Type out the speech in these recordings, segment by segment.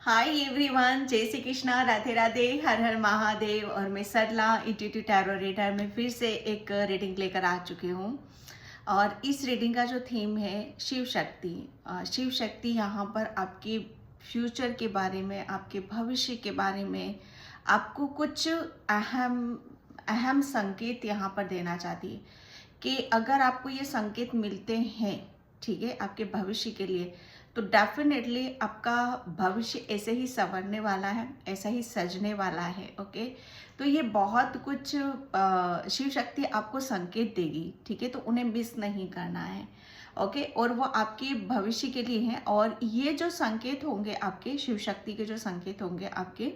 Hi everyone, जय श्री कृष्णा, राधे राधे, हर हर महादेव। और मैं सरला इंट्यूटिव टैरो रीडर में फिर से एक रीडिंग लेकर आ चुकी हूँ। और इस रीडिंग का जो थीम है शिव शक्ति। शिव शक्ति यहाँ पर आपके फ्यूचर के बारे में, आपके भविष्य के बारे में आपको कुछ अहम अहम संकेत यहाँ पर देना चाहती है कि अगर आपको ये संकेत मिलते हैं, ठीक है, आपके भविष्य के लिए, तो डेफिनेटली आपका भविष्य ऐसे ही संवरने वाला है, ऐसा ही सजने वाला है। ओके, तो ये बहुत कुछ शिव शक्ति आपको संकेत देगी, ठीक है, तो उन्हें मिस नहीं करना है। ओके, और वो आपके भविष्य के लिए हैं। और ये जो संकेत होंगे आपके, शिव शक्ति के जो संकेत होंगे आपके,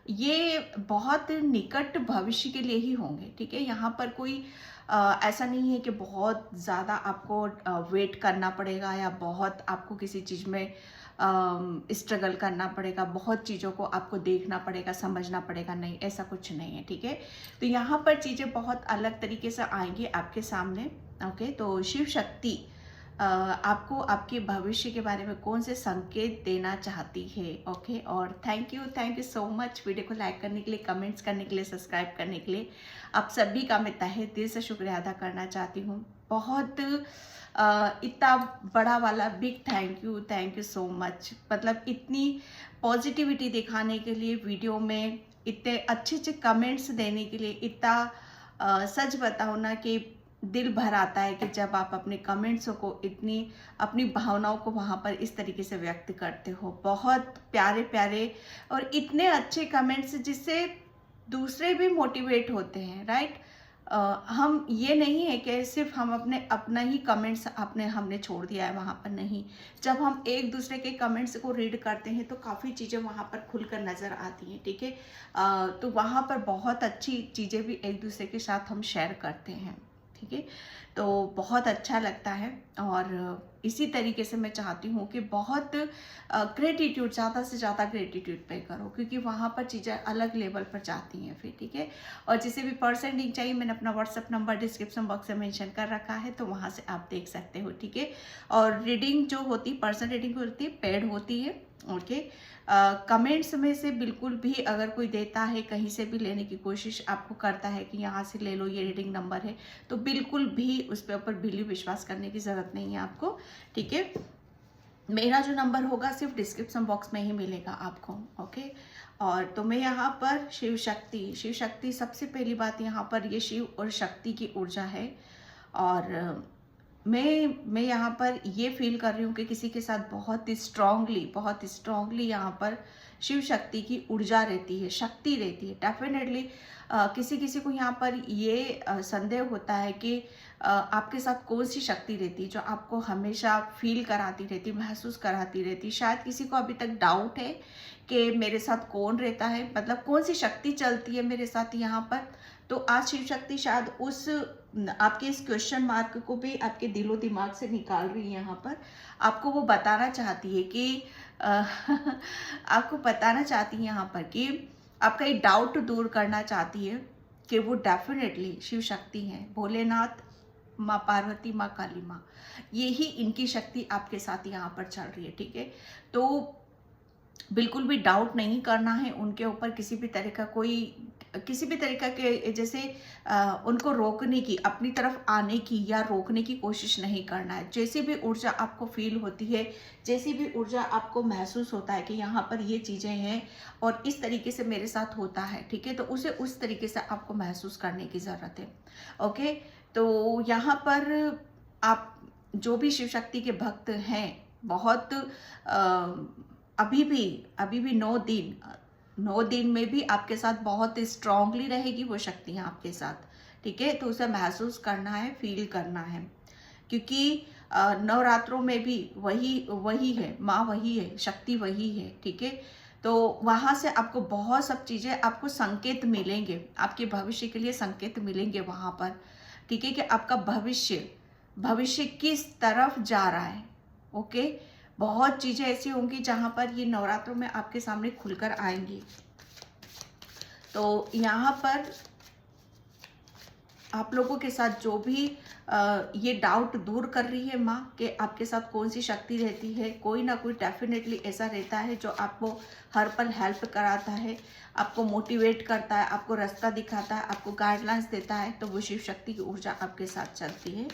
ये बहुत निकट भविष्य के लिए ही होंगे, ठीक है। यहाँ पर कोई ऐसा नहीं है कि बहुत ज़्यादा आपको वेट करना पड़ेगा या बहुत आपको किसी चीज़ में स्ट्रगल करना पड़ेगा, बहुत चीज़ों को आपको देखना पड़ेगा, समझना पड़ेगा, नहीं, ऐसा कुछ नहीं है, ठीक है। तो यहाँ पर चीज़ें बहुत अलग तरीके से आएंगी आपके सामने। ओके, तो शिव शक्ति आपको आपके भविष्य के बारे में कौन से संकेत देना चाहती है। ओके, और thank you so much video को लाइक करने के लिए, कमेंट्स करने के लिए, सब्सक्राइब करने के लिए। आप सभी का मैं तहे दिल से शुक्रिया अदा करना चाहती हूँ। बहुत इतना बड़ा वाला big thank you so much. मतलब इतनी पॉजिटिविटी दिखाने के लिए वीडियो में, इतने अच्छे अच्छे कमेंट्स देने के लिए, इतना सच बताओ ना कि दिल भर आता है कि जब आप अपने कमेंट्सों को, इतनी अपनी भावनाओं को वहाँ पर इस तरीके से व्यक्त करते हो। बहुत प्यारे प्यारे और इतने अच्छे कमेंट्स जिससे दूसरे भी मोटिवेट होते हैं, राइट। हम ये नहीं है कि सिर्फ हम अपना ही कमेंट्स हमने छोड़ दिया है वहाँ पर, नहीं। जब हम एक दूसरे के कमेंट्स को रीड करते हैं तो काफ़ी चीज़ें वहाँ पर खुलकर नज़र आती हैं, ठीक है। तो वहाँ पर बहुत अच्छी चीज़ें भी एक दूसरे के साथ हम शेयर करते हैं, ठीक है। तो बहुत अच्छा लगता है। और इसी तरीके से मैं चाहती हूँ कि बहुत ग्रेटिट्यूड, ज़्यादा से ज़्यादा ग्रेटिट्यूड पे करो, क्योंकि वहाँ पर चीज़ें अलग लेवल पर जाती हैं फिर, ठीक है। और जिसे भी पर्सन रीडिंग चाहिए, मैंने अपना व्हाट्सअप नंबर डिस्क्रिप्शन बॉक्स में मेंशन कर रखा है, तो वहाँ से आप देख सकते हो, ठीक है। और रीडिंग जो होती, पर्सन रीडिंग होती है, पेड होती है। ओके, कमेंट्स में से बिल्कुल भी अगर कोई देता है, कहीं से भी लेने की कोशिश आपको करता है कि यहाँ से ले लो, ये रीडिंग नंबर है, तो बिल्कुल भी उस पे ऊपर बिल्ली विश्वास करने की ज़रूरत नहीं है आपको, ठीक है। मेरा जो नंबर होगा सिर्फ डिस्क्रिप्शन बॉक्स में ही मिलेगा आपको। ओके, और तो मैं यहाँ पर शिव शक्ति सबसे पहली बात, यहाँ पर ये शिव और शक्ति की ऊर्जा है। और मैं यहाँ पर ये फील कर रही हूँ कि किसी के साथ बहुत स्ट्रांगली यहाँ पर शिव शक्ति की ऊर्जा रहती है, शक्ति रहती है। डेफिनेटली किसी किसी को यहाँ पर ये संदेह होता है कि आपके साथ कौन सी शक्ति रहती है जो आपको हमेशा फील कराती रहती, महसूस कराती रहती। शायद किसी को अभी तक डाउट है कि मेरे साथ कौन रहता है, मतलब कौन सी शक्ति चलती है मेरे साथ यहाँ पर। तो आज शिव शक्ति शायद उस आपके इस क्वेश्चन मार्क को भी आपके दिलो दिमाग से निकाल रही है। यहाँ पर आपको वो बताना चाहती है कि आपको बताना चाहती है यहाँ पर कि आपका ये डाउट दूर करना चाहती है कि वो डेफिनेटली शिव शक्ति है, भोलेनाथ, माँ पार्वती, माँ काली माँ, यही इनकी शक्ति आपके साथ यहाँ पर चल रही है, ठीक है। तो बिल्कुल भी डाउट नहीं करना है उनके ऊपर, किसी भी तरीका के जैसे उनको रोकने की, अपनी तरफ आने की या रोकने की कोशिश नहीं करना है। जैसी भी ऊर्जा आपको फील होती है, जैसी भी ऊर्जा आपको महसूस होता है कि यहाँ पर ये चीज़ें हैं और इस तरीके से मेरे साथ होता है, ठीक है, तो उसे उस तरीके से आपको महसूस करने की ज़रूरत है। ओके, तो यहाँ पर आप जो भी शिव शक्ति के भक्त हैं, बहुत अभी भी 9 दिन में भी आपके साथ बहुत स्ट्रांगली रहेगी वो शक्तियाँ आपके साथ, ठीक है। तो उसे महसूस करना है, फील करना है, क्योंकि नवरात्रों में भी वही है, माँ वही है, शक्ति वही है, ठीक है। तो वहाँ से आपको बहुत सब चीज़ें, आपको संकेत मिलेंगे, आपके भविष्य के लिए संकेत मिलेंगे वहाँ पर, ठीक है, कि आपका भविष्य किस तरफ जा रहा है। ओके, बहुत चीज़ें ऐसी होंगी जहाँ पर ये नवरात्रों में आपके सामने खुलकर आएंगी। तो यहाँ पर आप लोगों के साथ जो भी ये डाउट दूर कर रही है माँ कि आपके साथ कौन सी शक्ति रहती है, कोई ना कोई डेफिनेटली ऐसा रहता है जो आपको हर पल हेल्प कराता है, आपको मोटिवेट करता है, आपको रास्ता दिखाता है, आपको गाइडलाइंस देता है। तो वो शिव शक्ति की ऊर्जा आपके साथ चलती है।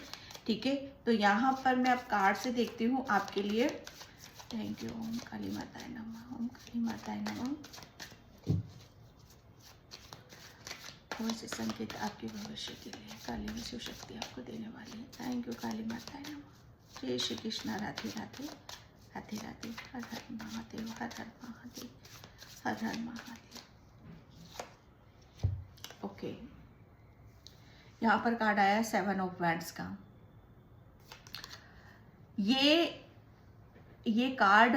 ठीक है, तो यहाँ पर मैं अब कार्ड से देखती हूँ आपके लिए। Thank you. ओम काली माताय नमः, ओम काली माताय नमः। कौन से संकेत आपके भविष्य के लिए काली में शिव शक्ति आपको देने वाली है? थैंक यू काली माताय नमः। जय श्री कृष्णा। राधे राधे, राधे राधे। हर हर महादेव, हर हर महादेव, हर हर महादेव। ओके, यहाँ पर कार्ड आया 7 ऑफ वैंड्स का। ये कार्ड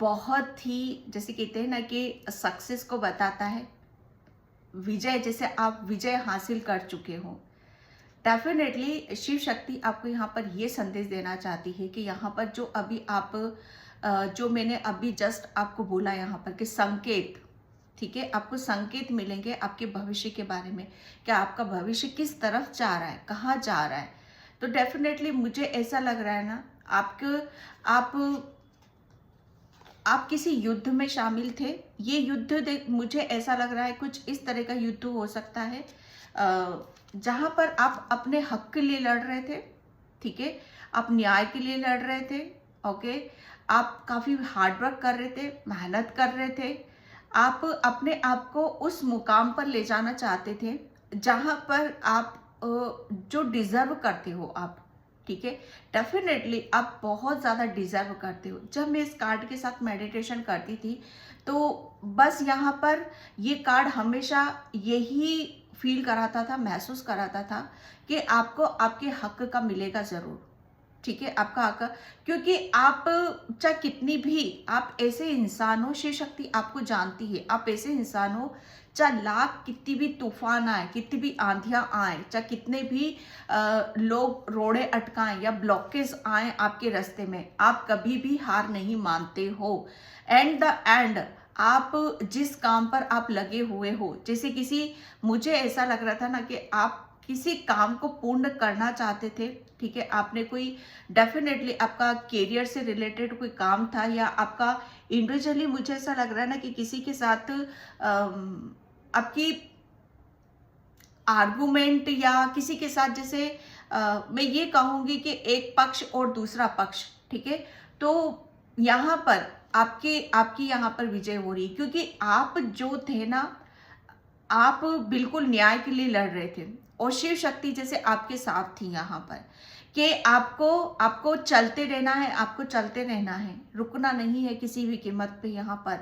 बहुत ही, जैसे कहते हैं ना कि सक्सेस को बताता है, विजय, जैसे आप विजय हासिल कर चुके हो। डेफिनेटली शिव शक्ति आपको यहाँ पर ये संदेश देना चाहती है कि यहाँ पर जो अभी आप जो मैंने अभी जस्ट आपको बोला यहाँ पर कि संकेत, ठीक है, आपको संकेत मिलेंगे आपके भविष्य के बारे में, क्या आपका भविष्य किस तरफ जा रहा है, कहाँ जा रहा है। तो डेफिनेटली मुझे ऐसा लग रहा है ना, आप किसी युद्ध में शामिल थे। ये युद्ध मुझे ऐसा लग रहा है कुछ इस तरह का युद्ध हो सकता है जहां पर आप अपने हक के लिए लड़ रहे थे। ठीक है, आप न्याय के लिए लड़ रहे थे। ओके, आप काफी हार्ड वर्क कर रहे थे, मेहनत कर रहे थे, आप अपने आप को उस मुकाम पर ले जाना चाहते थे जहां पर आप जो डिजर्व करते हो आप। ठीक है, डेफिनेटली आप बहुत ज़्यादा डिजर्व करते हो। जब मैं इस कार्ड के साथ मेडिटेशन करती थी तो बस यहाँ पर ये कार्ड हमेशा यही फील कराता था, महसूस कराता था कि आपको आपके हक का मिलेगा ज़रूर। ठीक है, आपका हक, क्योंकि आप चाहे कितनी भी आप ऐसे इंसान हो, शिव शक्ति आपको जानती है, आप ऐसे इंसान हो चाहे लाख कितनी भी तूफान आए, कितनी भी आंधियां आए, चाहे कितने भी लोग रोड़े अटकाएं या ब्लॉकेज आए आपके रास्ते में, आप कभी भी हार नहीं मानते हो। एंड द एंड आप जिस काम पर आप लगे हुए हो, जैसे मुझे ऐसा लग रहा था ना कि आप किसी काम को पूर्ण करना चाहते थे। ठीक है, आपने कोई डेफिनेटली आपका करियर से रिलेटेड कोई काम था, या आपका इंडिविजुअली मुझे ऐसा लग रहा है ना कि किसी के साथ आपकी आर्गुमेंट, या किसी के साथ जैसे मैं ये कहूंगी कि एक पक्ष और दूसरा पक्ष। ठीक है, तो यहाँ पर आपकी यहाँ पर विजय हो रही है, क्योंकि आप जो थे ना, आप बिल्कुल न्याय के लिए लड़ रहे थे और शिव शक्ति जैसे आपके साथ थी यहाँ पर कि आपको चलते रहना है, आपको चलते रहना है, रुकना नहीं है किसी भी कीमत पे। यहाँ पर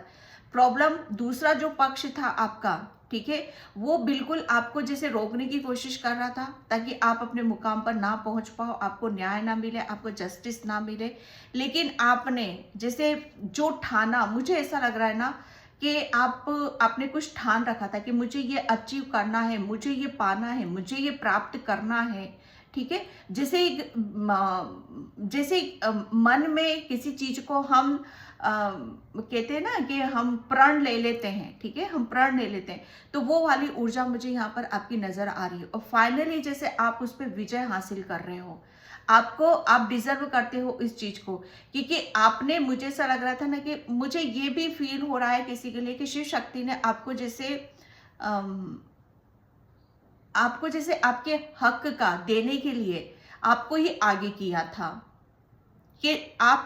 प्रॉब्लम दूसरा जो पक्ष था आपका, ठीक है, वो बिल्कुल आपको जैसे रोकने की कोशिश कर रहा था ताकि आप अपने मुकाम पर ना पहुंच पाओ, आपको न्याय ना मिले, आपको जस्टिस ना मिले। लेकिन आपने जैसे जो ठाना, मुझे ऐसा लग रहा है ना कि आपने कुछ ठान रखा था कि मुझे ये अचीव करना है, मुझे ये पाना है, मुझे ये प्राप्त करना है। ठीक है, जैसे मन में किसी चीज को हम कहते हैं ना कि हम प्रण ले लेते हैं। ठीक है, हम प्रण ले लेते हैं, तो वो वाली ऊर्जा मुझे यहाँ पर आपकी नजर आ रही है। और फाइनली जैसे आप उस पर विजय हासिल कर रहे हो, आप डिजर्व करते हो इस चीज को, क्योंकि आपने, मुझे ऐसा लग रहा था ना कि मुझे ये भी फील हो रहा है किसी के लिए कि शिव शक्ति ने आपको जैसे आपके हक का देने के लिए आपको ही आगे किया था कि आप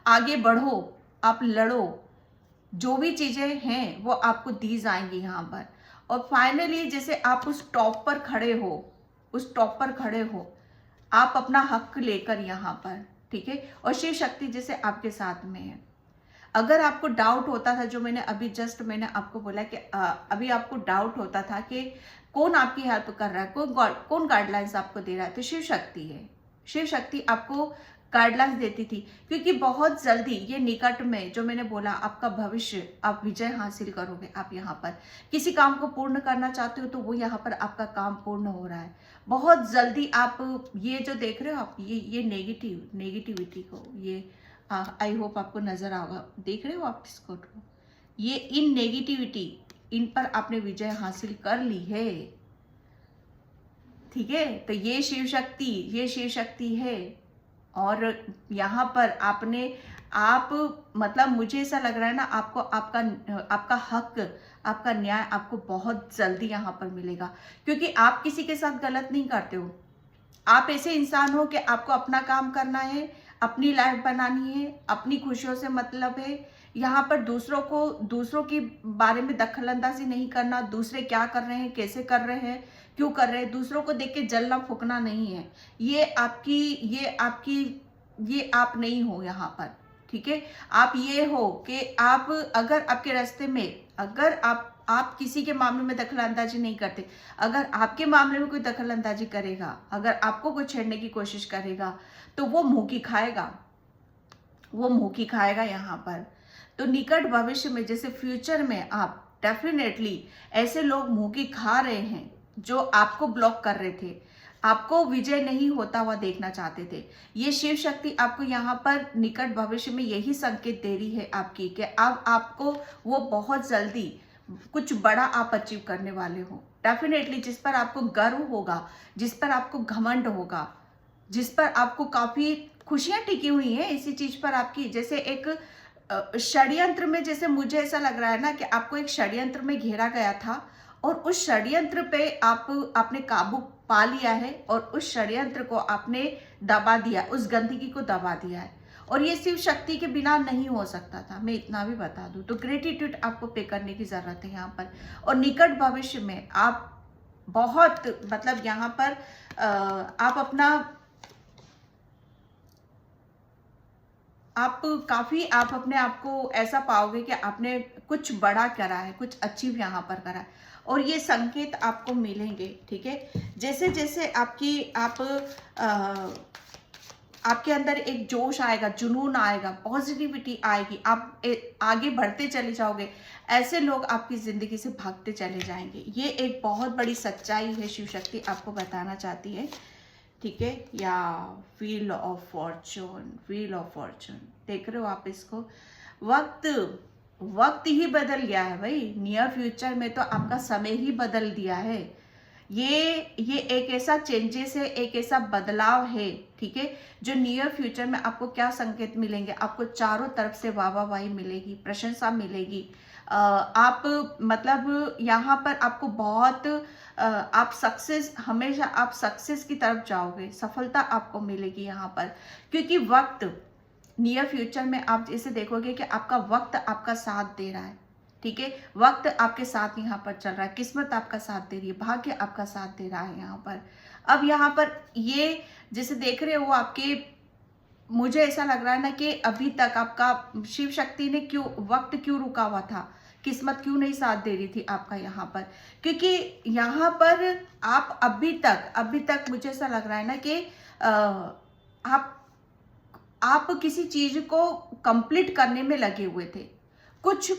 आगे बढ़ो, आप लड़ो, जो भी चीजें हैं वो आपको दी जाएंगी यहाँ पर। और फाइनली जैसे आप उस टॉप पर खड़े हो, आप अपना हक लेकर यहाँ पर। ठीक है, और शिव शक्ति जैसे आपके साथ में है। अगर आपको डाउट होता था, जो मैंने आपको बोला कि अभी आपको डाउट होता था कि कौन आपकी हेल्प कर रहा है, कौन गाइडलाइंस आपको दे रहा है, तो शिव शक्ति है। शिव शक्ति आपको गाइडलाइंस देती थी, क्योंकि बहुत जल्दी ये निकट में जो मैंने बोला आपका भविष्य, आप विजय हासिल करोगे। आप यहाँ पर किसी काम को पूर्ण करना चाहते हो तो वो यहाँ पर आपका काम पूर्ण हो रहा है बहुत जल्दी। आप ये जो देख रहे हो आप, ये नेगेटिविटी को, ये आई होप आपको नजर आएगा, देख रहे हो आप इसको, ये इन पर आपने विजय हासिल कर ली है। ठीक है। तो ये शिव शक्ति है। और यहाँ पर आप मतलब मुझे ऐसा लग रहा है ना, आपको आपका हक, आपका न्याय आपको बहुत जल्दी यहाँ पर मिलेगा, क्योंकि आप किसी के साथ गलत नहीं करते हो। आप ऐसे इंसान हो कि आपको अपना काम करना है, अपनी लाइफ बनानी है, अपनी खुशियों से मतलब है। यहाँ पर दूसरों के बारे में दखल अंदाजी नहीं करना, दूसरे क्या कर रहे हैं, कैसे कर रहे हैं, क्यों कर रहे हैं, दूसरों को देख के जलना फूकना नहीं है। ये आप नहीं हो यहाँ पर, ठीक है। आप ये हो कि आप अगर आपके रास्ते में, अगर आप किसी के मामले में दखल अंदाजी नहीं करते, अगर आपके मामले में कोई दखल अंदाजी करेगा, अगर आपको कोई छेड़ने की कोशिश करेगा, तो वो मुंह की खाएगा यहाँ पर। तो निकट भविष्य में, जैसे फ्यूचर में, आप डेफिनेटली ऐसे लोग मुंह की खा रहे हैं जो आपको ब्लॉक कर रहे थे, आपको विजय नहीं होता हुआ देखना चाहते थे। ये शिव शक्ति आपको यहाँ पर निकट भविष्य में यही संकेत दे रही है आपकी, कि अब आपको वो बहुत जल्दी कुछ बड़ा आप अचीव करने वाले हो। डेफिनेटली जिस पर आपको गर्व होगा, जिस पर आपको घमंड होगा, जिस पर आपको काफी खुशियां टिकी हुई हैं इसी चीज पर आपकी। जैसे एक षड्यंत्र में, जैसे मुझे ऐसा लग रहा है ना कि आपको एक षड्यंत्र में घेरा गया था, और उस षड्यंत्र पे आपने काबू पा लिया है, और उस षड्यंत्र को आपने दबा दिया, उस गंदगी को दबा दिया है। और ये शिव शक्ति के बिना नहीं हो सकता था, मैं इतना भी बता दूं। तो ग्रेटिट्यूड आपको पे करने की जरूरत है यहाँ पर। और निकट भविष्य में आप बहुत, मतलब यहाँ पर आप अपने आप को ऐसा पाओगे कि आपने कुछ बड़ा करा है, कुछ अचीव यहाँ पर करा है, और ये संकेत आपको मिलेंगे, ठीक है। जैसे जैसे आपके अंदर एक जोश आएगा, जुनून आएगा, पॉजिटिविटी आएगी, आप आगे बढ़ते चले जाओगे, ऐसे लोग आपकी जिंदगी से भागते चले जाएंगे। ये एक बहुत बड़ी सच्चाई है, शिव शक्ति आपको बताना चाहती है, ठीक है। या व्हील ऑफ फॉर्चून देख रहे हो आप इसको। वक्त ही बदल गया है भाई। नियर फ्यूचर में तो आपका समय ही बदल दिया है। ये एक ऐसा चेंजेस है, एक ऐसा बदलाव है, ठीक है, जो नियर फ्यूचर में आपको क्या संकेत मिलेंगे। आपको चारों तरफ से वाहवाही मिलेगी, प्रशंसा मिलेगी। आप मतलब यहाँ पर आपको बहुत आप हमेशा आप सक्सेस की तरफ जाओगे, सफलता आपको मिलेगी यहाँ पर। क्योंकि वक्त नियर फ्यूचर में आप इसे देखोगे कि आपका वक्त आपका साथ दे रहा है, ठीक है। वक्त आपके साथ यहाँ पर चल रहा है, किस्मत आपका साथ दे रही है, भाग्य आपका साथ दे रहा है यहाँ पर। अब यहाँ पर ये जैसे देख रहे हो आपके, मुझे ऐसा लग रहा है ना कि अभी तक आपका शिव शक्ति ने वक्त क्यों रुका हुआ था, किस्मत क्यों नहीं साथ दे रही थी आपका यहाँ पर। क्योंकि यहाँ पर आप अभी तक मुझे ऐसा लग रहा है ना कि आप किसी चीज को कंप्लीट करने में लगे हुए थे, कुछ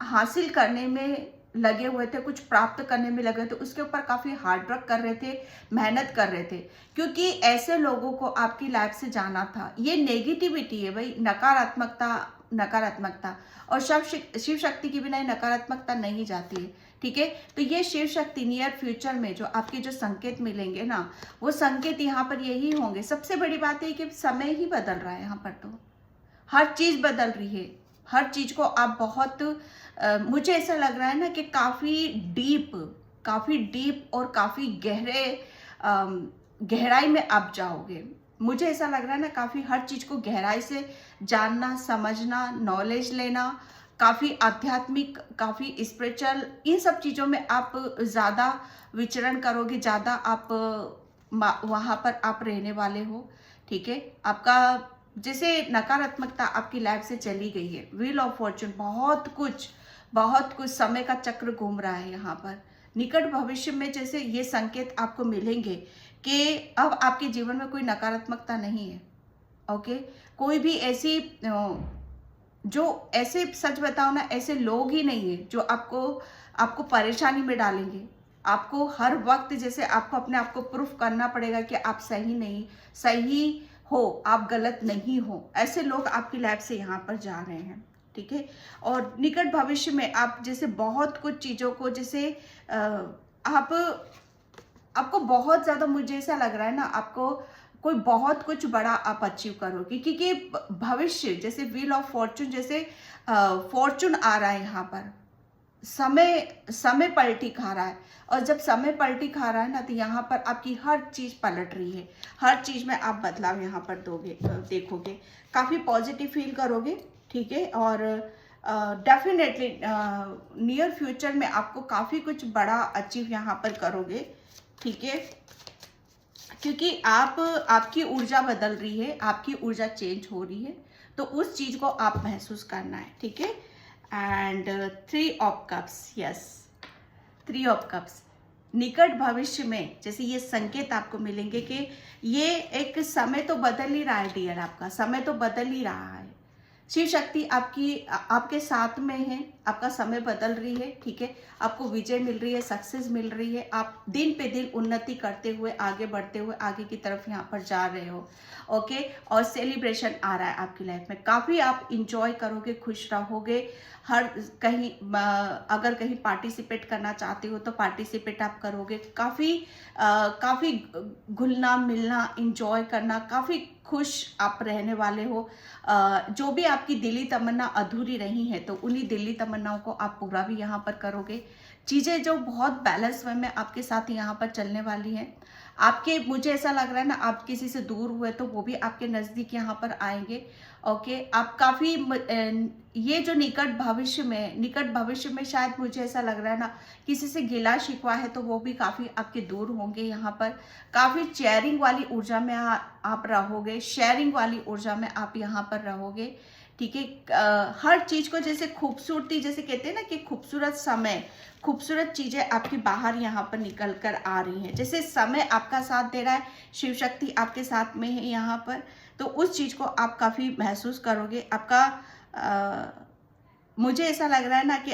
हासिल करने में लगे हुए थे, कुछ प्राप्त करने में लगे थे, उसके ऊपर काफी हार्ड वर्क कर रहे थे, मेहनत कर रहे थे। क्योंकि ऐसे लोगों को आपकी लाइफ से जाना था। ये नेगेटिविटी है भाई, नकारात्मकता, और शिव शक्ति के बिना नकारात्मकता नहीं जाती है, ठीक है। तो ये शिव शक्ति नियर फ्यूचर में जो आपके जो संकेत मिलेंगे ना, वो संकेत यहाँ पर यही होंगे। सबसे बड़ी बात है कि समय ही बदल रहा है यहाँ पर, तो हर चीज बदल रही है, हर चीज को आप बहुत मुझे ऐसा लग रहा है ना कि काफी डीप और काफी गहराई में आप जाओगे। मुझे ऐसा लग रहा है ना, काफी हर चीज को गहराई से जानना, समझना, नॉलेज लेना, काफी आध्यात्मिक, काफी स्पिरिचुअल, इन सब चीजों में आप ज्यादा विचरण करोगे, ज्यादा आप वहां पर आप रहने वाले हो, ठीक है। आपका जैसे नकारात्मकता आपकी लाइफ से चली गई है, व्हील ऑफ फॉर्चून, बहुत कुछ समय का चक्र घूम रहा है यहाँ पर। निकट भविष्य में जैसे ये संकेत आपको मिलेंगे कि अब आपके जीवन में कोई नकारात्मकता नहीं है, ओके। कोई भी ऐसी जो ऐसे, सच बताओ ना, ऐसे लोग ही नहीं है जो आपको परेशानी में डालेंगे। आपको हर वक्त जैसे आपको अपने आप को प्रूफ करना पड़ेगा कि आप सही हो, आप गलत नहीं हो। ऐसे लोग आपकी लाइफ से यहाँ पर जा रहे हैं, ठीक है। और निकट भविष्य में आप जैसे बहुत कुछ चीजों को, जैसे आपको बहुत ज़्यादा, मुझे ऐसा लग रहा है ना, आपको कोई बहुत कुछ बड़ा आप अचीव करोगे, क्योंकि भविष्य जैसे व्हील ऑफ फॉर्चून, जैसे फॉर्चून आ रहा है यहाँ पर, समय समय पलटी खा रहा है। और जब समय पलटी खा रहा है ना, तो यहाँ पर आपकी हर चीज़ पलट रही है, हर चीज़ में आप बदलाव यहाँ पर देखोगे, काफ़ी पॉजिटिव फील करोगे, ठीक है। और डेफिनेटली नियर फ्यूचर में आपको काफ़ी कुछ बड़ा अचीव यहाँ पर करोगे, ठीक है, क्योंकि आपकी ऊर्जा बदल रही है, आपकी ऊर्जा चेंज हो रही है, तो उस चीज़ को आप महसूस करना है, ठीक है। And 3 of cups, yes, 3 of cups, निकट भविष्य में जैसे ये संकेत आपको मिलेंगे कि ये एक समय तो बदल ही रहा है डियर, आपका समय तो बदल ही रहा है। शिव शक्ति आपके साथ में है, आपका समय बदल रही है, ठीक है, आपको विजय मिल रही है, सक्सेस मिल रही है, आप दिन पे दिन उन्नति करते हुए, आगे बढ़ते हुए, आगे की तरफ यहाँ पर जा रहे हो, ओके। और सेलिब्रेशन आ रहा है आपकी लाइफ में, काफ़ी आप इंजॉय करोगे, खुश रहोगे, हर कहीं अगर कहीं पार्टिसिपेट करना चाहते हो तो पार्टिसिपेट आप करोगे, काफ़ी घुलना मिलना, इंजॉय करना, काफ़ी खुश आप रहने वाले हो। जो भी आपकी दिली तमन्ना अधूरी रही है, तो उन्हीं दिली तमन्नाओं को आप पूरा भी यहाँ पर करोगे। चीज़ें जो बहुत बैलेंस वे में आपके साथ यहाँ पर चलने वाली हैं। आपके, मुझे ऐसा लग रहा है ना, आप किसी से दूर हुए तो वो भी आपके नज़दीक यहाँ पर आएंगे, ओके। आप काफ़ी ये जो निकट भविष्य में शायद मुझे ऐसा लग रहा है ना, किसी से गिला शिकवा है तो वो भी काफ़ी आपके दूर होंगे यहाँ पर। काफ़ी शेयरिंग वाली ऊर्जा में आप रहोगे, शेयरिंग वाली ऊर्जा में आप यहाँ पर रहोगे, ठीक है। हर चीज़ को जैसे खूबसूरती, जैसे कहते हैं ना कि खूबसूरत समय, खूबसूरत चीज़ें आपकी बाहर यहाँ पर निकल कर आ रही हैं, जैसे समय आपका साथ दे रहा है, शिव शक्ति आपके साथ में है यहाँ पर, तो उस चीज़ को आप काफ़ी महसूस करोगे। मुझे ऐसा लग रहा है ना कि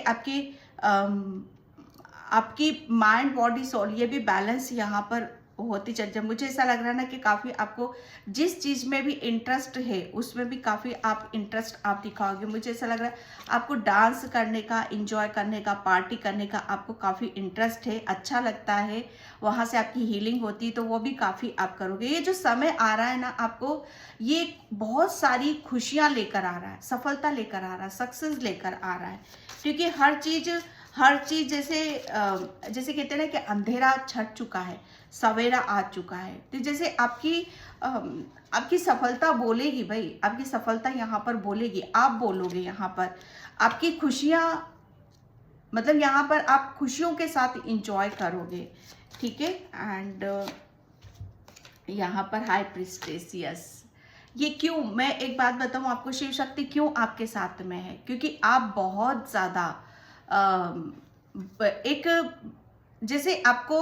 आपकी माइंड बॉडी सोल ये भी बैलेंस यहाँ पर होती चल जाए। मुझे ऐसा लग रहा है ना कि काफ़ी आपको जिस चीज़ में भी इंटरेस्ट है उसमें भी काफ़ी आप इंटरेस्ट आप दिखाओगे। मुझे ऐसा लग रहा है आपको डांस करने का, इंजॉय करने का, पार्टी करने का आपको काफ़ी इंटरेस्ट है, अच्छा लगता है, वहाँ से आपकी हीलिंग होती है, तो वो भी काफ़ी आप करोगे। ये जो समय आ रहा है ना, आपको ये बहुत सारी खुशियाँ लेकर आ रहा है, सफलता लेकर आ रहा है, सक्सेस लेकर आ रहा है, क्योंकि हर चीज़ जैसे कहते हैं ना कि अंधेरा छट चुका है, सवेरा आ चुका है, तो जैसे आपकी सफलता बोलेगी भाई, आपकी सफलता यहाँ पर बोलेगी, आप बोलोगे यहाँ पर, आपकी खुशियाँ, मतलब यहाँ पर आप खुशियों के साथ इंजॉय करोगे, ठीक है। एंड यहाँ पर हाई प्रिस्टेस, यस, ये क्यों, मैं एक बात बताऊँ आपको, शिव शक्ति क्यों आपके साथ में है, क्योंकि आप बहुत ज़्यादा एक, जैसे आपको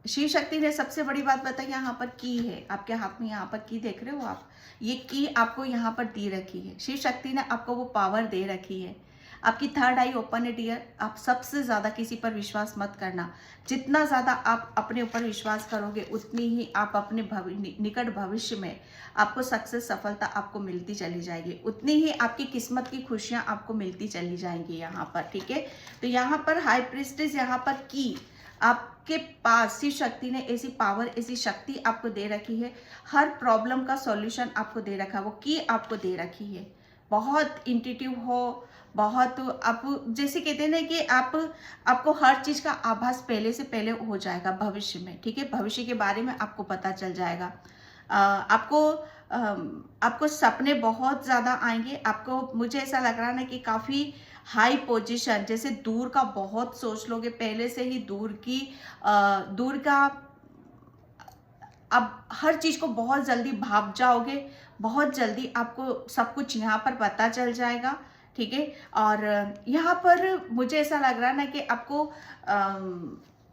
शिव शक्ति ने सबसे बड़ी बात बताई, यहाँ पर की है आपके हाथ में, यहाँ पर की देख रहे हो आप, ये की आपको यहाँ पर दे रखी है, शिव शक्ति ने आपको वो पावर दे रखी है। आपकी थर्ड आई ओपन है डियर, आप सबसे ज़्यादा किसी पर विश्वास मत करना, जितना ज़्यादा आप अपने ऊपर विश्वास करोगे उतनी ही आप अपने निकट भविष्य में आपको सक्सेस, सफलता आपको मिलती चली जाएगी, उतनी ही आपकी किस्मत की खुशियाँ आपको मिलती चली जाएंगी यहाँ पर, ठीक है। तो यहाँ पर हाई प्रिस्टेस, यहाँ पर की आपके पास शिव शक्ति ने ऐसी पावर, ऐसी शक्ति आपको दे रखी है, हर प्रॉब्लम का सॉल्यूशन आपको दे रखा है, वो की आपको दे रखी है। बहुत इंट्यूटिव हो, बहुत आप जैसे कहते हैं ना कि आपको हर चीज़ का आभास पहले से पहले हो जाएगा भविष्य में, ठीक है, भविष्य के बारे में आपको पता चल जाएगा। आपको सपने बहुत ज़्यादा आएंगे, आपको, मुझे ऐसा लग रहा है ना कि काफ़ी हाई पोजीशन, जैसे दूर का बहुत सोच लोगे, पहले से ही दूर का, अब हर चीज़ को बहुत जल्दी भाप जाओगे, बहुत जल्दी आपको सब कुछ यहाँ पर पता चल जाएगा, ठीक है। और यहाँ पर मुझे ऐसा लग रहा है ना कि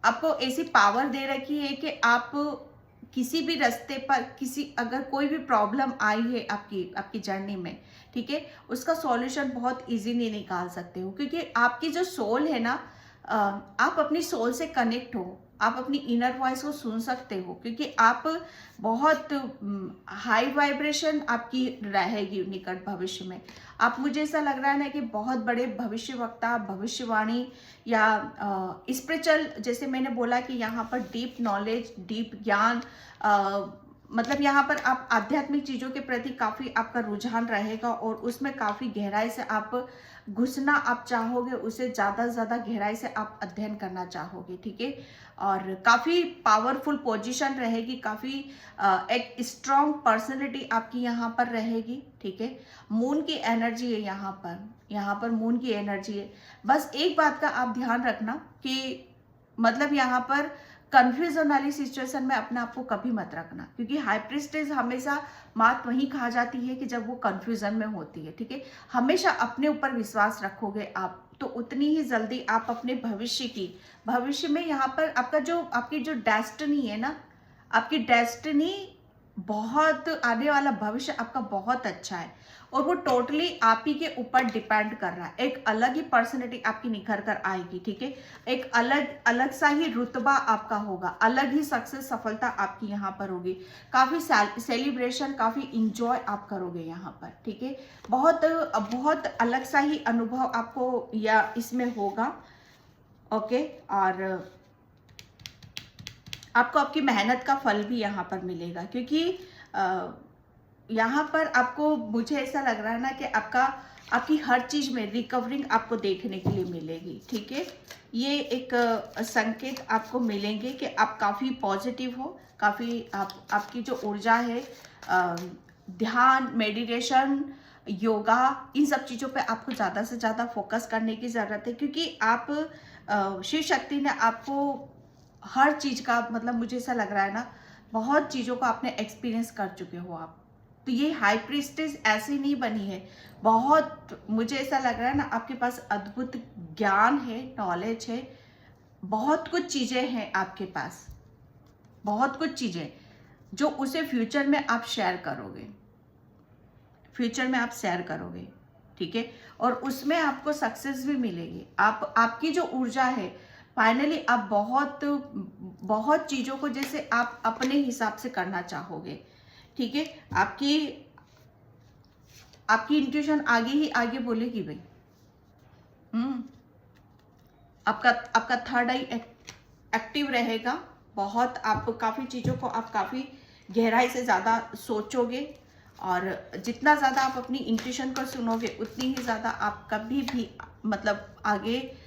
आपको ऐसी पावर दे रखी है कि आप किसी भी रास्ते पर, अगर कोई भी प्रॉब्लम आई है आपकी जर्नी में, ठीक है, उसका सॉल्यूशन बहुत इजीली निकाल सकते हो, क्योंकि आपकी जो सोल है ना, आप अपनी सोल से कनेक्ट हो, आप अपनी इनर वॉइस को सुन सकते हो, क्योंकि आप बहुत हाई वाइब्रेशन आपकी रहेगी निकट भविष्य में। आप, मुझे ऐसा लग रहा है ना कि बहुत बड़े भविष्यवक्ता, भविष्यवाणी या स्पिरिचुअल, जैसे मैंने बोला कि यहाँ पर डीप नॉलेज, डीप ज्ञान, मतलब यहाँ पर आप आध्यात्मिक चीज़ों के प्रति काफ़ी आपका रुझान रहेगा और उसमें काफ़ी गहराई से आप घुसना आप चाहोगे, उसे ज़्यादा से ज़्यादा गहराई से आप अध्ययन करना चाहोगे, ठीक है। और काफ़ी पावरफुल पोजीशन रहेगी, काफ़ी एक स्ट्रॉन्ग पर्सनैलिटी आपकी यहाँ पर रहेगी, ठीक है। मून की एनर्जी है यहाँ पर मून की एनर्जी है। बस एक बात का आप ध्यान रखना कि मतलब यहाँ पर कंफ्यूजन वाली सिचुएशन में अपने आप को कभी मत रखना, क्योंकि हाई प्रीस्टेस हमेशा मात वहीं खा जाती है कि जब वो कंफ्यूजन में होती है, ठीक है। हमेशा अपने ऊपर विश्वास रखोगे आप तो उतनी ही जल्दी आप अपने भविष्य में यहाँ पर आपकी जो डेस्टिनी है ना, आपकी डेस्टिनी, बहुत आने वाला भविष्य आपका बहुत अच्छा है और वो टोटली आप ही के ऊपर डिपेंड कर रहा है। एक अलग ही पर्सनैलिटी आपकी निखर कर आएगी, ठीक है। एक अलग सा ही रुतबा आपका होगा, अलग ही सक्सेस, सफलता आपकी यहाँ पर होगी। काफ़ी सेलिब्रेशन, काफ़ी इंजॉय आप करोगे यहाँ पर, ठीक है। बहुत बहुत अलग सा ही अनुभव आपको या इसमें होगा, ओके। और आपको आपकी मेहनत का फल भी यहाँ पर मिलेगा, क्योंकि यहाँ पर आपको, मुझे ऐसा लग रहा है ना कि आपकी हर चीज़ में रिकवरिंग आपको देखने के लिए मिलेगी, ठीक है। ये एक संकेत आपको मिलेंगे कि आप काफ़ी पॉजिटिव हो, काफ़ी आपकी जो ऊर्जा है, ध्यान, मेडिटेशन, योगा, इन सब चीज़ों पे आपको ज़्यादा से ज़्यादा फोकस करने की ज़रूरत है, क्योंकि आप शिव शक्ति ने आपको हर चीज़ का, मतलब मुझे ऐसा लग रहा है ना, बहुत चीज़ों को आपने एक्सपीरियंस कर चुके हो आप। तो ये हाई प्रीस्टेस ऐसी नहीं बनी है, बहुत, मुझे ऐसा लग रहा है ना, आपके पास अद्भुत ज्ञान है, नॉलेज है, बहुत कुछ चीज़ें हैं आपके पास, बहुत कुछ चीज़ें जो उसे फ्यूचर में आप शेयर करोगे, ठीक है। और उसमें आपको सक्सेस भी मिलेगी। आपकी जो ऊर्जा है, फाइनली आप बहुत चीज़ों को जैसे आप अपने हिसाब से करना चाहोगे, ठीक है। आपकी इंट्यूशन आगे ही आगे बोलेगी भाई। आपका थर्ड आई एक्टिव रहेगा, बहुत आप काफ़ी चीज़ों को आप काफ़ी गहराई से ज़्यादा सोचोगे, और जितना ज़्यादा आप अपनी इंट्यूशन को सुनोगे उतनी ही ज़्यादा आप कभी भी मतलब आगे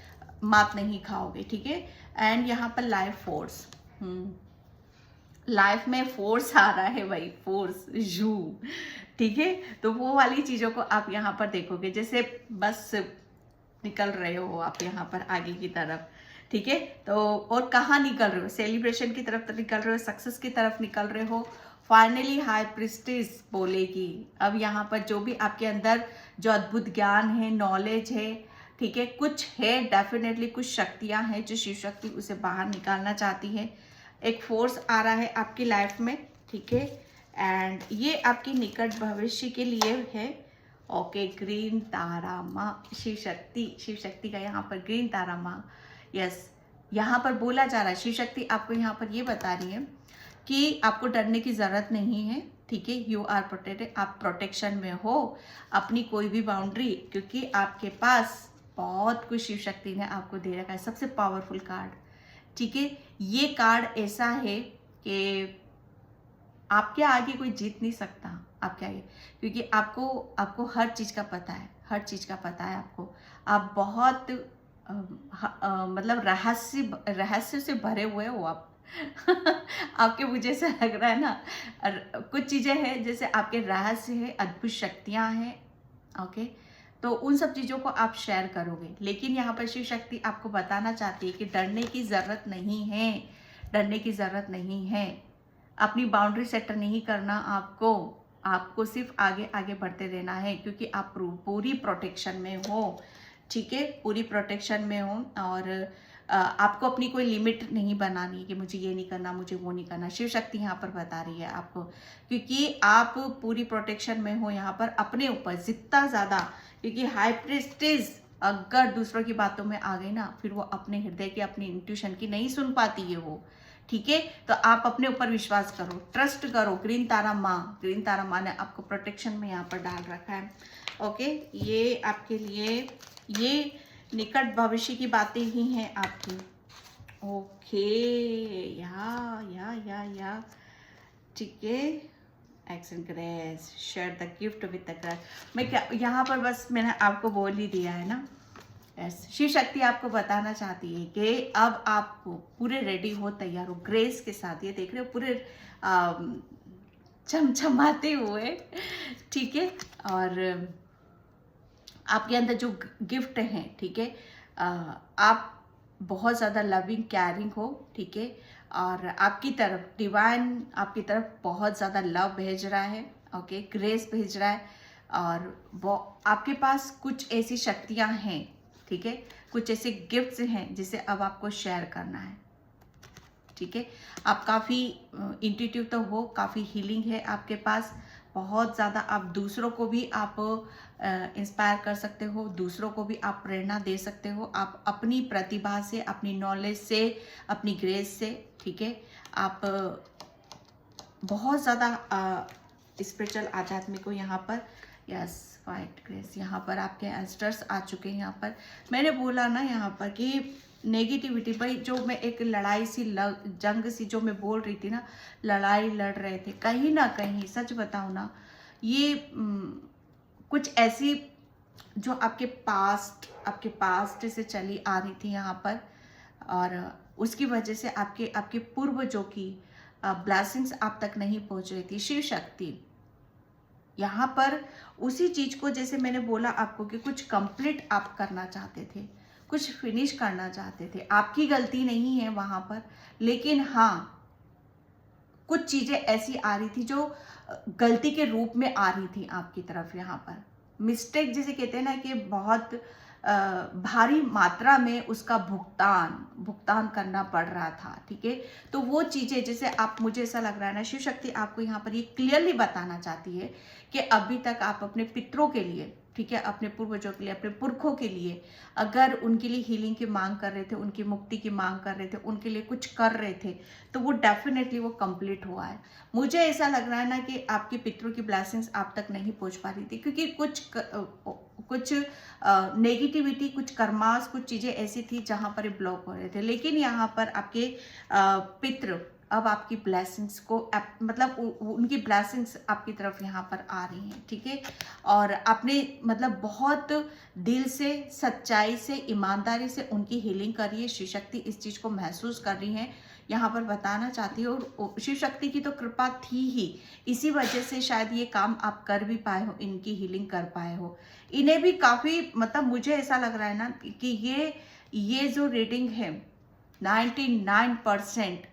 मात नहीं खाओगे, ठीक है। एंड यहाँ पर लाइफ में फोर्स आ रहा है भाई, फोर्स यू, ठीक है। तो वो वाली चीज़ों को आप यहाँ पर देखोगे, जैसे बस निकल रहे हो आप यहाँ पर आगे की तरफ, ठीक है। तो और कहाँ निकल रहे हो, सेलिब्रेशन की तरफ तो निकल रहे हो, सक्सेस की तरफ निकल रहे हो। फाइनली हाई प्रीस्टेस बोलेगी, अब यहाँ पर जो भी आपके अंदर जो अद्भुत ज्ञान है, नॉलेज है, ठीक है, कुछ है, डेफिनेटली कुछ शक्तियाँ हैं जो शिव शक्ति उसे बाहर निकालना चाहती है। एक फोर्स आ रहा है आपकी लाइफ में, ठीक है। एंड ये आपकी निकट भविष्य के लिए है, ओके। ग्रीन तारा माँ, शिव शक्ति का यहाँ पर ग्रीन तारा माँ, यस। यहाँ पर बोला जा रहा है, शिव शक्ति आपको यहाँ पर ये बता रही है कि आपको डरने की ज़रूरत नहीं है, ठीक है। यू आर प्रोटेक्टेड, आप प्रोटेक्शन में हो, अपनी कोई भी बाउंड्री, क्योंकि आपके पास बहुत कुछ शिव शक्ति ने आपको दे रखा है। सबसे पावरफुल कार्ड, ठीक है। ये कार्ड ऐसा है कि आपके आगे कोई जीत नहीं सकता, आपके आगे, क्योंकि आपको हर चीज़ का पता है, आपको। आप बहुत मतलब रहस्य से भरे हुए हो आप। आपके, मुझे ऐसा लग रहा है ना, कुछ चीज़ें हैं जैसे आपके रहस्य है, अद्भुत शक्तियाँ हैं, ओके। तो उन सब चीज़ों को आप शेयर करोगे, लेकिन यहाँ पर शिव शक्ति आपको बताना चाहती है कि डरने की ज़रूरत नहीं है, अपनी बाउंड्री सेट नहीं करना आपको सिर्फ आगे आगे बढ़ते रहना है, क्योंकि आप पूरी प्रोटेक्शन में हो, ठीक है, पूरी प्रोटेक्शन में हो। और आपको अपनी कोई लिमिट नहीं बनानी कि मुझे ये नहीं करना, मुझे वो नहीं करना। शिव शक्ति यहाँ पर बता रही है आपको, क्योंकि आप पूरी प्रोटेक्शन में हो यहाँ पर अपने ऊपर जितना ज़्यादा, क्योंकि हाई प्रीस्टेस अगर दूसरों की बातों में आ गई ना, फिर वो अपने हृदय की, अपनी इंट्यूशन की नहीं सुन पाती है वो। ठीक है, तो आप अपने ऊपर विश्वास करो, ट्रस्ट करो। ग्रीन तारा माँ ने आपको प्रोटेक्शन में यहाँ पर डाल रखा है। ओके, ये आपके लिए ये निकट भविष्य की बातें ही हैं आपकी। ओके, या ठीक है। Action grace share the gift with the grace. मैं क्या यहाँ पर बस मैंने आपको बोल ही दिया है ना। यस, शिव शक्ति आपको बताना चाहती है कि अब आप पूरे रेडी हो, तैयार हो ग्रेस के साथ। ये देख रहे हो पूरे चमचमाते हुए, ठीक है। और आपके अंदर जो गिफ्ट हैं, ठीक है, आप बहुत ज़्यादा लविंग केयरिंग हो, ठीक है। और आपकी तरफ डिवाइन आपकी तरफ बहुत ज़्यादा लव भेज रहा है, ओके, ग्रेस भेज रहा है। और वो आपके पास कुछ ऐसी शक्तियां हैं, ठीक है, कुछ ऐसे गिफ्ट्स हैं जिसे अब आपको शेयर करना है, ठीक है। आप काफ़ी इंट्यूटिव तो हो, काफ़ी हीलिंग है आपके पास बहुत ज़्यादा। आप दूसरों को भी आप इंस्पायर कर सकते हो, दूसरों को भी आप प्रेरणा दे सकते हो। आप अपनी प्रतिभा से, अपनी नॉलेज से, अपनी ग्रेस से, ठीक है, आप बहुत ज़्यादा स्पिरिचुअल आध्यात्मिक हो यहाँ पर। यस, वाइट ग्रेस, यहाँ पर आपके एंस्टर्स आ चुके हैं। यहाँ पर मैंने बोला ना यहाँ पर कि नेगेटिविटी, भाई जो मैं एक लड़ाई सी जंग सी जो मैं बोल रही थी ना, लड़ाई लड़ रहे थे कहीं ना कहीं, सच बताऊँ ना, ये कुछ ऐसी जो आपके पास्ट से चली आ रही थी यहाँ पर, और उसकी वजह से आपके पूर्वजों की ब्लेसिंग्स आप तक नहीं पहुँच रही थी। शिव शक्ति यहाँ पर उसी चीज को, जैसे मैंने बोला आपको कि कुछ कंप्लीट आप करना चाहते थे, कुछ फिनिश करना चाहते थे। आपकी गलती नहीं है वहां पर, लेकिन हाँ कुछ चीजें ऐसी आ रही थी जो गलती के रूप में आ रही थी आपकी तरफ। यहाँ पर मिस्टेक जिसे कहते हैं ना, कि बहुत भारी मात्रा में उसका भुगतान करना पड़ रहा था, ठीक है। तो वो चीजें, जैसे आप, मुझे ऐसा लग रहा है ना, शिव शक्ति आपको यहाँ पर ये क्लियरली बताना चाहती है कि अभी तक आप अपने पितरों के लिए, ठीक है, अपने पूर्वजों के लिए, अपने पुरखों के लिए अगर उनके लिए हीलिंग की मांग कर रहे थे, उनकी मुक्ति की मांग कर रहे थे, उनके लिए कुछ कर रहे थे, तो वो डेफिनेटली वो कंप्लीट हुआ है। मुझे ऐसा लग रहा है ना कि आपके पितरों की ब्लेसिंग्स आप तक नहीं पहुंच पा रही थी, क्योंकि कुछ नेगेटिविटी, कुछ कर्मास, कुछ चीजें ऐसी थी जहां पर ब्लॉक हो रहे थे। लेकिन यहाँ पर आपके पितृ अब आपकी ब्लेसिंग्स को, मतलब उनकी ब्लेसिंग्स आपकी तरफ यहाँ पर आ रही हैं, ठीक है। और आपने मतलब बहुत दिल से, सच्चाई से, ईमानदारी से उनकी हीलिंग करी है। शिव शक्ति इस चीज को महसूस कर रही है, यहाँ पर बताना चाहती है। और शिव शक्ति की तो कृपा थी ही, इसी वजह से शायद ये काम आप कर भी पाए हो, इनकी हीलिंग कर पाए हो। इन्हें भी काफी, मतलब मुझे ऐसा लग रहा है ना कि ये जो रीडिंग है 99%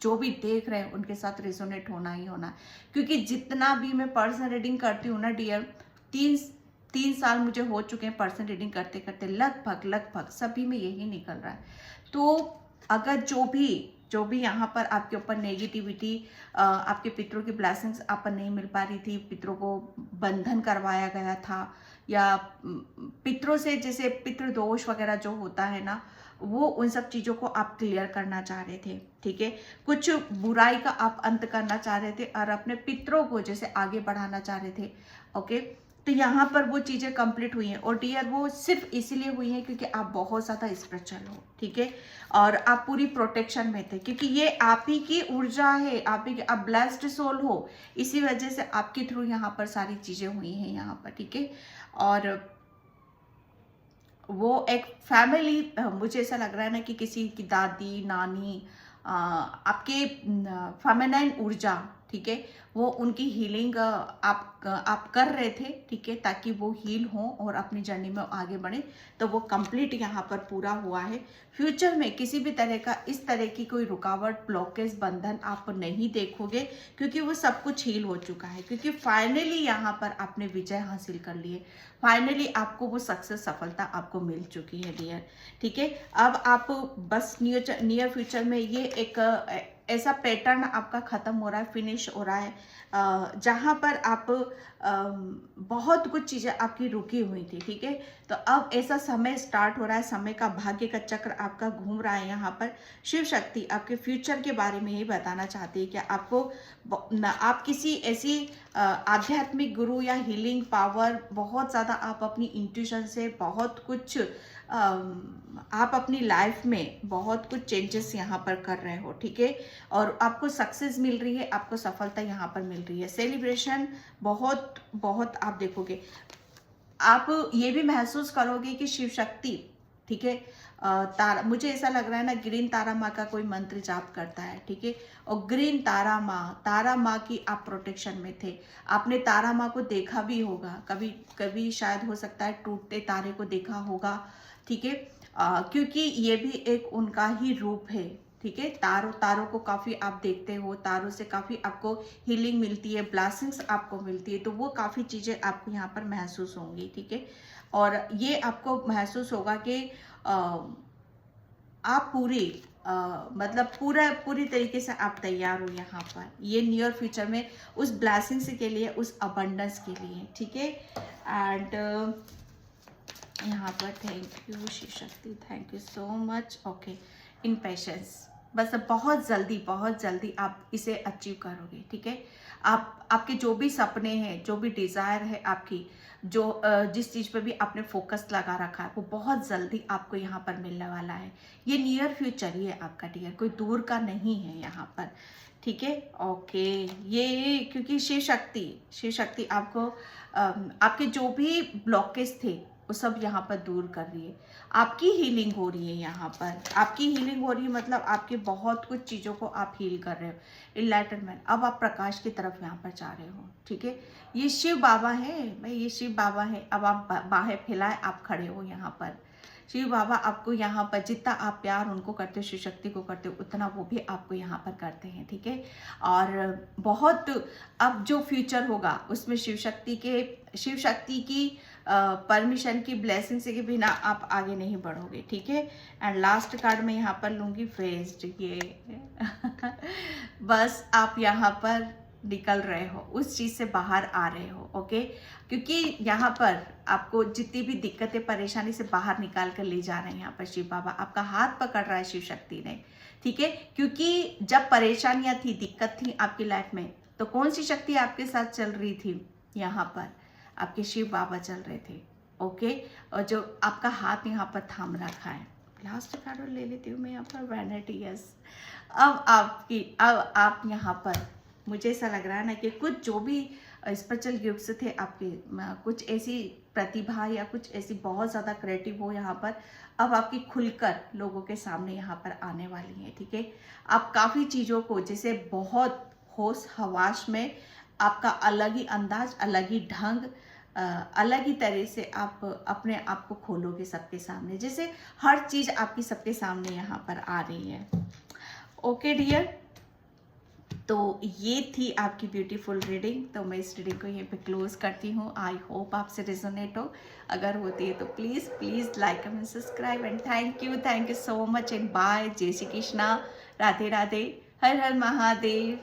जो भी देख रहे हैं उनके साथ रेजोनेट होना ही होना। क्योंकि जितना भी मैं पर्सनल रीडिंग करती हूँ ना डियर, 3 साल मुझे हो चुके हैं पर्सनल रीडिंग करते करते, लगभग सभी में यही निकल रहा है। तो अगर जो भी यहाँ पर आपके ऊपर नेगेटिविटी, आपके पितरों की ब्लेसिंग्स आप पर नहीं मिल पा रही थी, पितरों को बंधन करवाया गया था, या पितरों से जैसे पितृदोष वगैरह जो होता है ना, वो उन सब चीजों को आप क्लियर करना चाह रहे थे, ठीक है। कुछ बुराई का आप अंत करना चाह रहे थे और अपने पितरों को जैसे आगे बढ़ाना चाह रहे थे, ओके। तो यहाँ पर वो चीजें कंप्लीट हुई हैं। और डियर, वो सिर्फ इसीलिए हुई हैं क्योंकि आप बहुत ज्यादा स्पिरिचुअल हो, ठीक है, और आप पूरी प्रोटेक्शन में थे, क्योंकि ये आप ही की ऊर्जा है, आप ही की, आप ब्लेस्ड सोल हो, इसी वजह से आपके थ्रू यहाँ पर सारी चीजें हुई हैं यहाँ पर, ठीक है। और वो एक फैमिली, मुझे ऐसा लग रहा है ना कि किसी की दादी, नानी, आपके फेमिनाइन ऊर्जा, ठीक है, वो उनकी हीलिंग आप कर रहे थे, ठीक है, ताकि वो हील हो और अपनी जर्नी में आगे बढ़े। तो वो कंप्लीट यहाँ पर पूरा हुआ है। फ्यूचर में किसी भी तरह का, इस तरह की कोई रुकावट, ब्लॉकेज, बंधन आप नहीं देखोगे, क्योंकि वो सब कुछ हील हो चुका है। क्योंकि फाइनली यहाँ पर आपने विजय हासिल कर ली है, फाइनली आपको वो सक्सेस, सफलता आपको मिल चुकी है डियर, ठीक है। अब आप बस नियर फ्यूचर में ये एक ऐसा पैटर्न आपका ख़त्म हो रहा है, फिनिश हो रहा है, जहाँ पर आप बहुत कुछ चीज़ें आपकी रुकी हुई थी, ठीक है। तो अब ऐसा समय स्टार्ट हो रहा है, समय का भाग्य का चक्र आपका घूम रहा है। यहाँ पर शिव शक्ति आपके फ्यूचर के बारे में ही बताना चाहती है कि आपको आप किसी ऐसी आध्यात्मिक गुरु या हीलिंग पावर, बहुत ज़्यादा आप अपनी इंट्यूशन से बहुत कुछ आप अपनी लाइफ में बहुत कुछ चेंजेस यहाँ पर कर रहे हो, ठीक है। और आपको सक्सेस मिल रही है, आपको सफलता यहाँ पर मिल रही है, सेलिब्रेशन बहुत बहुत आप देखोगे। आप ये भी महसूस करोगे कि शिव शक्ति, ठीक है, तारा, मुझे ऐसा लग रहा है ना, ग्रीन तारा माँ का कोई मंत्र जाप करता है, ठीक है। और ग्रीन तारा माँ की आप प्रोटेक्शन में थे। आपने तारा माँ को देखा भी होगा, कभी कभी शायद हो सकता है टूटते तारे को देखा होगा, ठीक है। क्योंकि ये भी एक उनका ही रूप है, ठीक है। तारों को काफ़ी आप देखते हो, तारों से काफ़ी आपको हीलिंग मिलती है, ब्लेसिंग्स आपको मिलती है, तो वो काफ़ी चीज़ें आपको यहाँ पर महसूस होंगी, ठीक है। और ये आपको महसूस होगा कि आप मतलब पूरी तरीके से आप तैयार हो यहाँ पर, ये नियर फ्यूचर में उस ब्लेसिंग्स के लिए, उस अबंडेंस के लिए, ठीक है। एंड यहाँ पर thank you Shiv Shakti, thank you so much. Okay, in patience, बस बहुत जल्दी आप इसे अचीव करोगे, ठीक है। आपके जो भी सपने हैं, जो भी डिज़ायर है आपकी, जो जिस चीज़ पे भी आपने फोकस लगा रखा है, वो बहुत जल्दी आपको यहाँ पर मिलने वाला है। ये नियर फ्यूचर ही है आपका डियर, कोई दूर का नहीं है यहाँ पर, ठीक है। ओके, ये क्योंकि शिव शक्ति आपको आपके जो भी ब्लॉकेज थे वो सब यहाँ पर दूर कर रही है। आपकी हीलिंग हो रही है यहाँ पर, आपकी हीलिंग हो रही है, मतलब आपके बहुत कुछ चीज़ों को आप हील कर रहे हो, इनलाइटनमेंट। अब आप प्रकाश की तरफ यहाँ पर जा रहे हो, ठीक है। ये शिव बाबा है भाई, ये शिव बाबा है। अब आप बाहें फैलाए आप खड़े हो यहाँ पर। शिव बाबा आपको यहाँ पर जितना आप प्यार उनको करते हो, शिव शक्ति को करते हो, उतना वो भी आपको यहाँ पर करते हैं, ठीक है। और बहुत अब जो फ्यूचर होगा उसमें शिव शक्ति की परमिशन की ब्लेसिंग से के बिना आप आगे नहीं बढ़ोगे, ठीक है। एंड लास्ट कार्ड में यहाँ पर लूँगी फेस्ड, ये बस आप यहाँ पर निकल रहे हो, उस चीज़ से बाहर आ रहे हो, ओके। क्योंकि यहाँ पर आपको जितनी भी दिक्कतें परेशानी से बाहर निकाल कर ले जा रहे हैं, यहाँ पर शिव बाबा आपका हाथ पकड़ रहा है शिव शक्ति ने, ठीक है। क्योंकि जब परेशानियाँ थी, दिक्कत थी आपकी लाइफ में, तो कौन सी शक्ति आपके साथ चल रही थी? यहाँ पर आपके शिव बाबा चल रहे थे, ओके। और जो आपका हाथ यहाँ पर थाम रखा है। लास्ट कार्ड ले लेती हूँ मैं यहाँ पर, वैनिटी, यस। अब आप यहाँ पर, मुझे ऐसा लग रहा है ना कि कुछ जो भी स्पेशल गिफ्ट्स थे आपके, कुछ ऐसी प्रतिभा या कुछ ऐसी बहुत ज़्यादा क्रिएटिव हो यहाँ पर, अब आपकी खुलकर लोगों के सामने यहाँ पर आने वाली है, ठीक है। आप काफ़ी चीज़ों को, जैसे बहुत होश हवास में आपका अलग ही अंदाज, अलग ही ढंग, अलग ही तरह से आप अपने आप को खोलोगे सबके सामने, जैसे हर चीज़ आपकी सबके सामने यहाँ पर आ रही है, ओके डियर। तो ये थी आपकी ब्यूटीफुल रीडिंग। तो मैं इस रीडिंग को यहीं पे क्लोज करती हूँ। आई होप आपसे रिजोनेट हो, अगर होती है तो please like comment subscribe and thank you so much and bye. Jai Shri Krishna, Radhe Radhe, her her Mahadev.